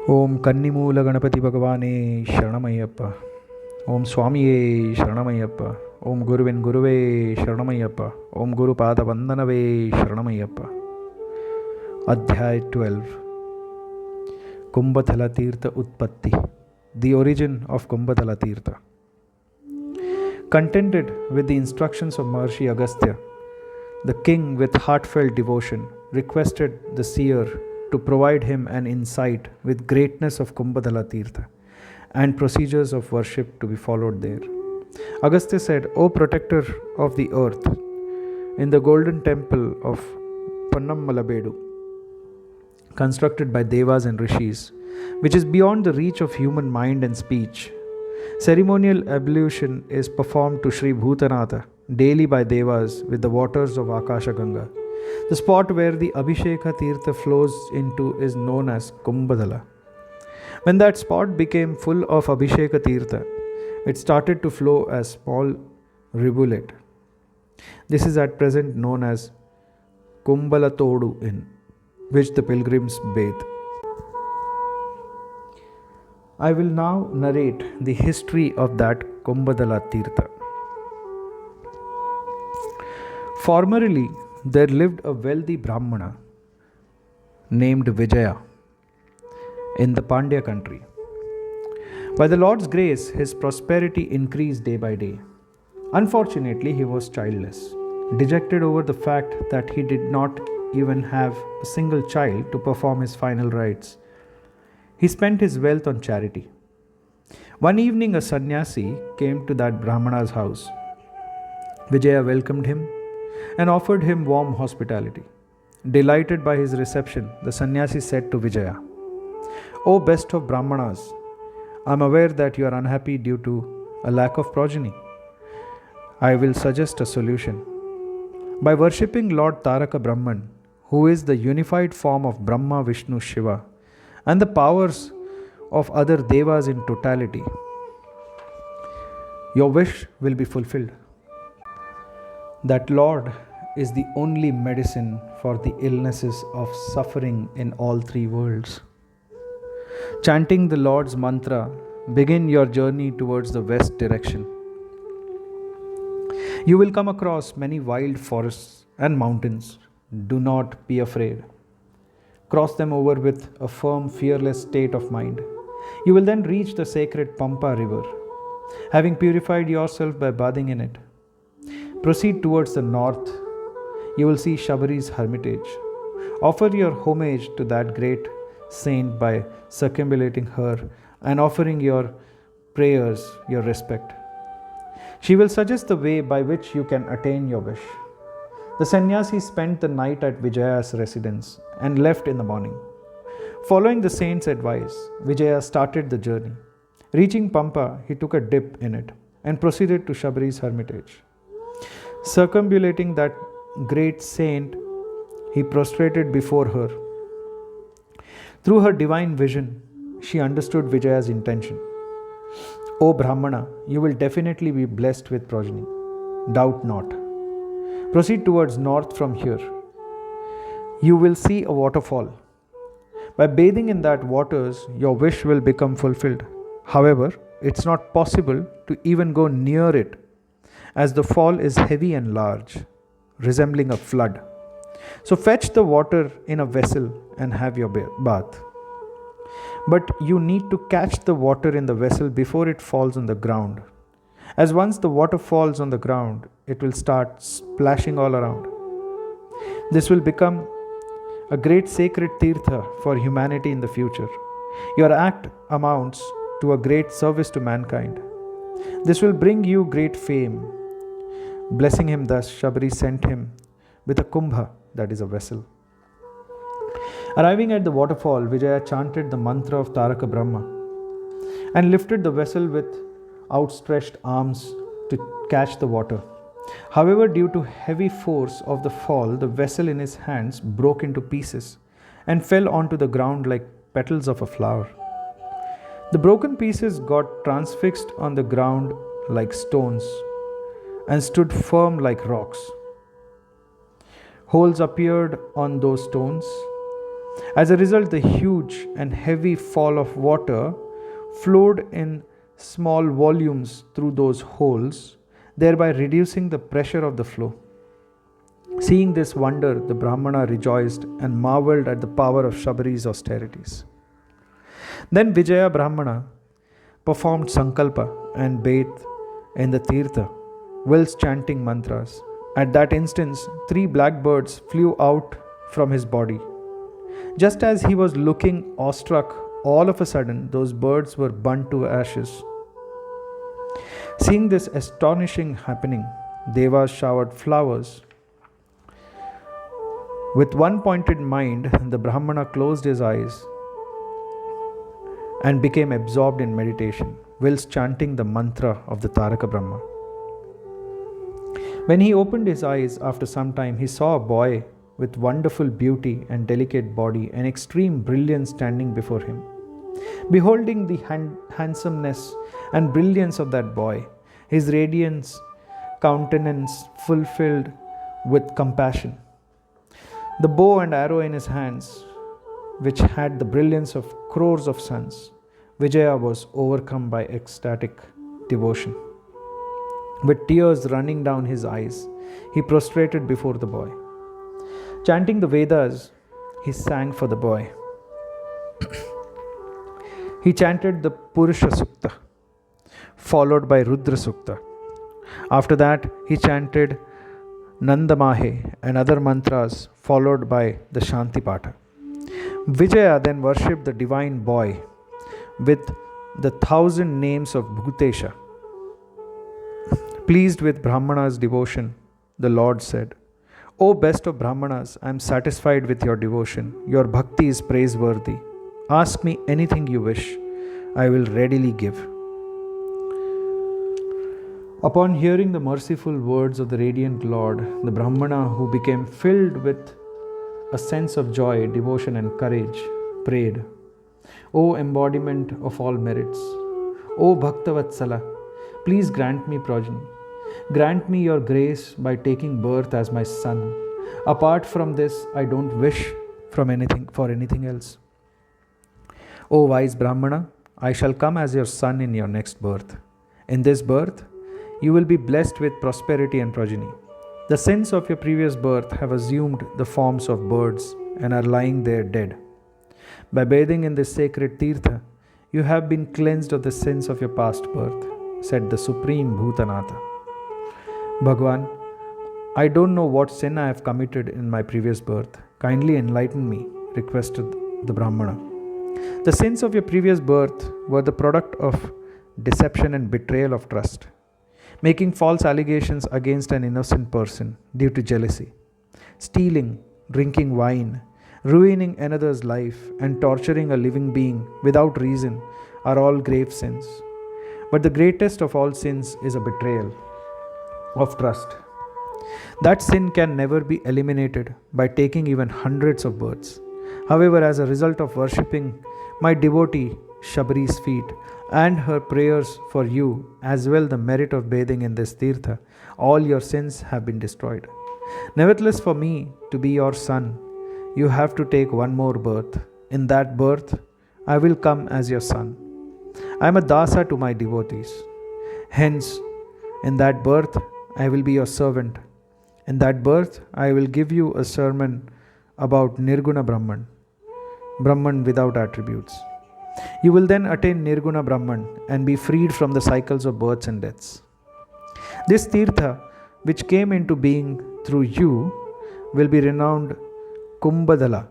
Om Kannimoola Ganapati Bhagavane Sharanamayappa. Om Swamiye Sharaнаmayappa. Om Guruvin Guruve Sharanamayappa. Om Guru Pada Vandanave Sharanamayappa. Adhyay 12. Kumbhathala Tirtha Uttpatti. The origin of Kumbhathala Tirtha. Contented with the instructions of Maharishi Agastya, the king with heartfelt devotion requested the seer to provide him an insight with greatness of Kumbhathala Tirtha and procedures of worship to be followed there. Agastya said, O protector of the earth, in the golden temple of Pannamalabedu, constructed by Devas and Rishis, which is beyond the reach of human mind and speech, ceremonial ablution is performed to Sri Bhutanatha daily by Devas with the waters of Akasha Ganga. The spot where the Abhisheka Tirtha flows into is known as Kumbhathala. When that spot became full of Abhisheka Tirtha, it started to flow as small rivulet. This is at present known as Kumbhalatodu, in which the pilgrims bathe. I will now narrate the history of that Kumbhathala Tirtha. Formerly, there lived a wealthy Brahmana named Vijaya in the Pandya country. By the Lord's grace, his prosperity increased day by day. Unfortunately, he was childless, dejected over the fact that he did not even have a single child to perform his final rites. He spent his wealth on charity. One evening, a sannyasi came to that Brahmana's house. Vijaya welcomed him and offered him warm hospitality. Delighted by his reception, the sannyasi said to Vijaya, O best of Brahmanas, I am aware that you are unhappy due to a lack of progeny. I will suggest a solution. By worshipping Lord Taraka Brahman, who is the unified form of Brahma, Vishnu, Shiva, and the powers of other devas in totality, your wish will be fulfilled. That Lord is the only medicine for the illnesses of suffering in all three worlds. Chanting the Lord's mantra, begin your journey towards the west direction. You will come across many wild forests and mountains. Do not be afraid. Cross them over with a firm, fearless state of mind. You will then reach the sacred Pampa river. Having purified yourself by bathing in it, proceed towards the north. You will see Shabari's hermitage. Offer your homage to that great saint by circumambulating her and offering your prayers, your respect. She will suggest the way by which you can attain your wish. The sannyasi spent the night at Vijaya's residence and left in the morning. Following the saint's advice, Vijaya started the journey. Reaching Pampa, he took a dip in it and proceeded to Shabari's hermitage. Circumambulating that great saint, he prostrated before her. Through her divine vision, she understood Vijaya's intention. O Brahmana, you will definitely be blessed with progeny. Doubt not. Proceed towards north from here. You will see a waterfall. By bathing in that waters, your wish will become fulfilled. However, it's not possible to even go near it, as the fall is heavy and large, resembling a flood. So fetch the water in a vessel and have your bath. But you need to catch the water in the vessel before it falls on the ground, as once the water falls on the ground, it will start splashing all around. This will become a great sacred tirtha for humanity in the future. Your act amounts to a great service to mankind. This will bring you great fame. Blessing him thus, Shabari sent him with a kumbha, that is a vessel. Arriving at the waterfall, Vijaya chanted the mantra of Taraka Brahma and lifted the vessel with outstretched arms to catch the water. However, due to heavy force of the fall, the vessel in his hands broke into pieces and fell onto the ground like petals of a flower. The broken pieces got transfixed on the ground like stones and stood firm like rocks. Holes appeared on those stones As a result, the huge and heavy fall of water flowed in small volumes through those holes, thereby reducing the pressure of the flow. Seeing this wonder, the Brahmana rejoiced and marveled at the power of Shabari's austerities. Then Vijaya Brahmana performed Sankalpa and bathed in the Tirtha whilst chanting mantras. At that instant, 3 blackbirds flew out from his body. Just as he was looking awestruck, all of a sudden those birds were burnt to ashes. Seeing this astonishing happening, Devas showered flowers. With one pointed mind, the Brahmana closed his eyes and became absorbed in meditation, whilst chanting the mantra of the Taraka Brahma. When he opened his eyes after some time, he saw a boy with wonderful beauty and delicate body and extreme brilliance standing before him. Beholding the handsomeness and brilliance of that boy, his radiant countenance fulfilled with compassion. The bow and arrow in his hands, which had the brilliance of crores of suns, Vijaya was overcome by ecstatic devotion. With tears running down his eyes, he prostrated before the boy. Chanting the Vedas, he sang for the boy. He chanted the Purusha Sukta, followed by Rudra Sukta. After that, he chanted Nandamahe and other mantras, followed by the Shanti Patha. Vijaya then worshipped the divine boy with the 1,000 names of Bhutesha. Pleased with Brahmana's devotion, the Lord said, O best of Brahmanas, I am satisfied with your devotion. Your bhakti is praiseworthy. Ask me anything you wish. I will readily give. Upon hearing the merciful words of the radiant Lord, the Brahmana, who became filled with a sense of joy, devotion and courage, prayed, O embodiment of all merits, O Bhaktavatsala, please grant me progeny. Grant me your grace by taking birth as my son. Apart from this, I don't wish for anything else. O wise Brahmana, I shall come as your son in your next birth. In this birth, you will be blessed with prosperity and progeny. The sins of your previous birth have assumed the forms of birds and are lying there dead. By bathing in this sacred Tirtha, you have been cleansed of the sins of your past birth, said the Supreme Bhutanatha. Bhagwan, I don't know what sin I have committed in my previous birth. Kindly enlighten me, requested the Brahmana. The sins of your previous birth were the product of deception and betrayal of trust, making false allegations against an innocent person due to jealousy, stealing, drinking wine, ruining another's life, and torturing a living being without reason are all grave sins. But the greatest of all sins is a betrayal of trust. That sin can never be eliminated by taking even hundreds of births. However, as a result of worshipping my devotee Shabari's feet and her prayers for you, as well the merit of bathing in this Tirtha, all your sins have been destroyed. Nevertheless, for me to be your son, you have to take one more birth. In that birth, I will come as your son. I am a Dasa to my devotees. Hence, in that birth, I will be your servant. In that birth, I will give you a sermon about Nirguna Brahman, Brahman without attributes. You will then attain Nirguna Brahman and be freed from the cycles of births and deaths. This Tirtha, which came into being through you, will be renowned Kumbhathala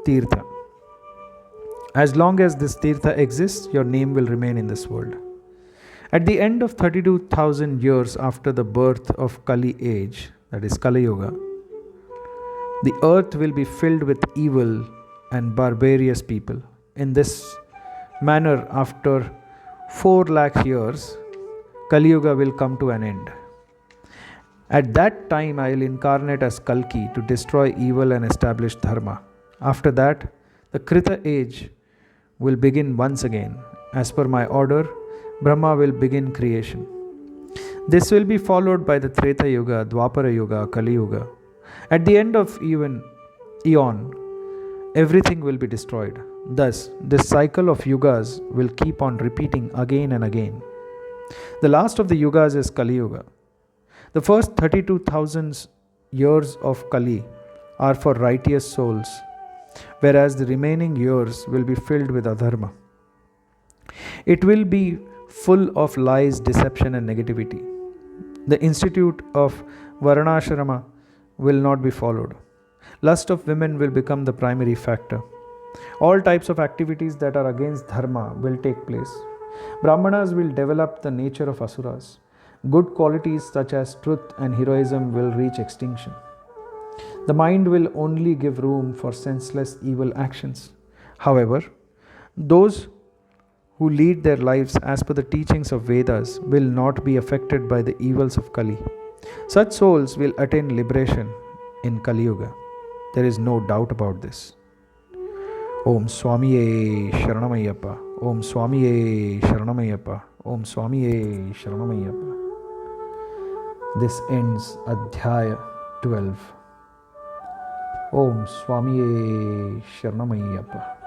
Tirtha. As long as this Tirtha exists, your name will remain in this world. At the end of 32,000 years after the birth of Kali age, that is Kali Yuga, the earth will be filled with evil and barbarous people. In this manner, after 4 lakh years, Kali Yuga will come to an end. At that time, I will incarnate as Kalki to destroy evil and establish Dharma. After that, the Krita age will begin once again. As per my order, Brahma will begin creation. This will be followed by the Treta Yuga, Dwapara Yuga, Kali Yuga. At the end of eon, everything will be destroyed. Thus, this cycle of yugas will keep on repeating again and again. The last of the yugas is Kali Yuga. The first 32,000 years of Kali are for righteous souls, whereas the remaining years will be filled with adharma. It will be full of lies, deception, and negativity. The institute of Varnashrama will not be followed. Lust of women will become the primary factor. All types of activities that are against dharma will take place. Brahmanas will develop the nature of asuras. Good qualities such as truth and heroism will reach extinction. The mind will only give room for senseless evil actions. However, those who lead their lives as per the teachings of Vedas will not be affected by the evils of Kali. Such souls will attain liberation in Kali Yuga. There is no doubt about this. Om Swamy Sharanam. Om Swamy Sharanam. Om Swamy Sharanam. This ends Adhyaya 12. Om Swamy Sharanam.